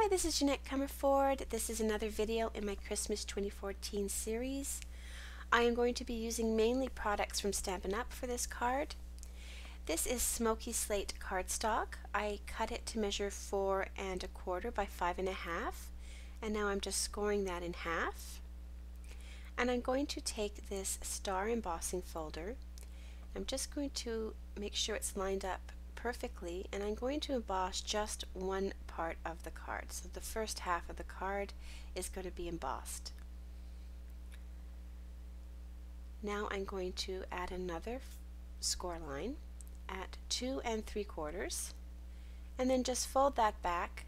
Hi, this is Jeanette Comerford. This is another video in my Christmas 2014 series. I am going to be using mainly products from Stampin' Up! For this card. This is Smoky Slate cardstock. I cut it to measure 4 1/4 by 5 1/2, and now I'm just scoring that in half. And I'm going to take this star embossing folder. I'm just going to make sure it's lined up perfectly, and I'm going to emboss just one part of the card. So the first half of the card is going to be embossed. Now I'm going to add another score line at 2 3/4, and then just fold that back,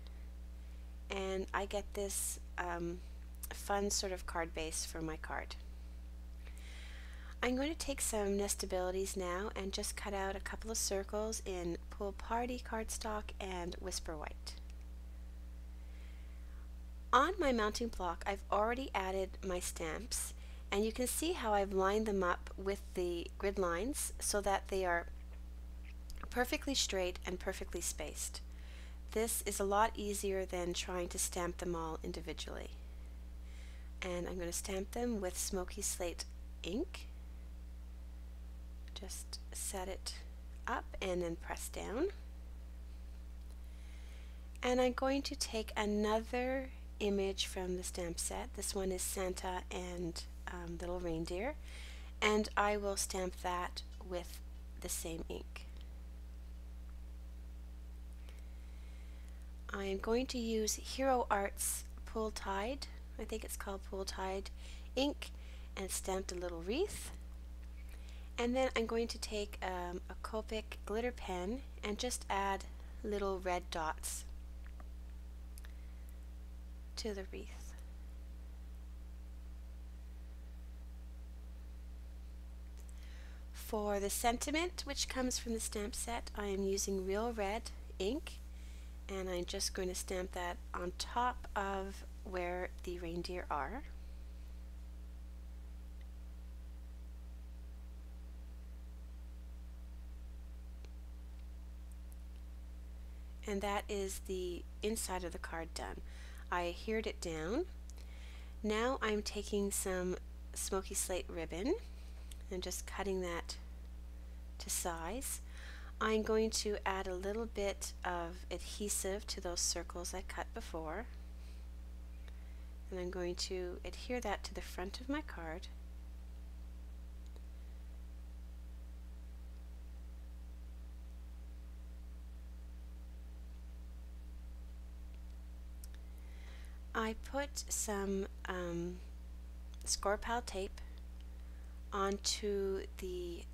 and I get this fun sort of card base for my card. I'm going to take some nestabilities now and just cut out a couple of circles in Pool Party cardstock and Whisper White. On my mounting block, I've already added my stamps, and you can see how I've lined them up with the grid lines so that they are perfectly straight and perfectly spaced. This is a lot easier than trying to stamp them all individually. And I'm going to stamp them with Smoky Slate ink. Just set it up and then press down. And I'm going to take another image from the stamp set. This one is Santa and little reindeer, and I will stamp that with the same ink. I am going to use Hero Arts Pool Tide, I think it's called Pool Tide ink, and stamp a little wreath. And then I'm going to take a Copic glitter pen and just add little red dots to the wreath. For the sentiment, which comes from the stamp set, I am using Real Red ink, and I'm just going to stamp that on top of where the reindeer are. And that is the inside of the card done. I adhered it down. Now I'm taking some Smoky Slate ribbon and just cutting that to size. I'm going to add a little bit of adhesive to those circles I cut before, and I'm going to adhere that to the front of my card. I put some score pile tape onto the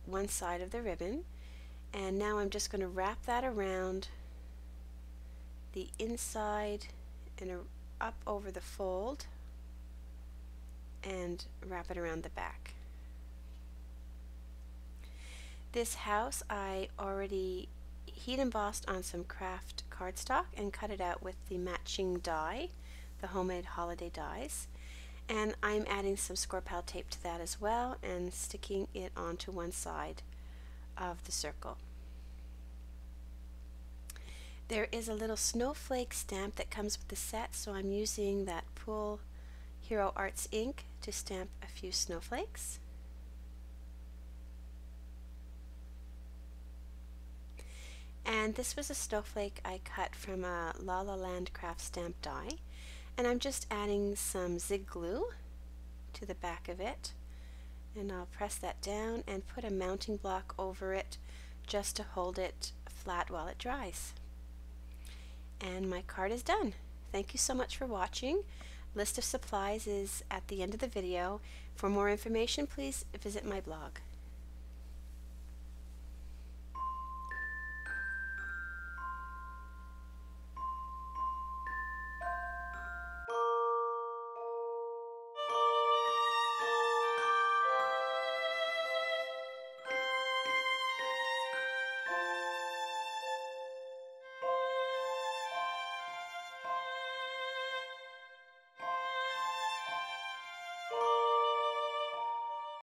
one side of the ribbon, and now I'm just going to wrap that around the inside and up over the fold and wrap it around the back. This house I already heat embossed on some craft cardstock and cut it out with the matching die, the homemade holiday dies, and I'm adding some score pile tape to that as well and sticking it onto one side of the circle. There is a little snowflake stamp that comes with the set, so I'm using that Pool Hero Arts ink to stamp a few snowflakes. And this was a snowflake I cut from a La La Land craft stamp die, and I'm just adding some zig glue to the back of it, and I'll press that down and put a mounting block over it just to hold it flat while it dries. And my card is done. Thank you so much for watching. List of supplies is at the end of the video. For more information, please visit my blog.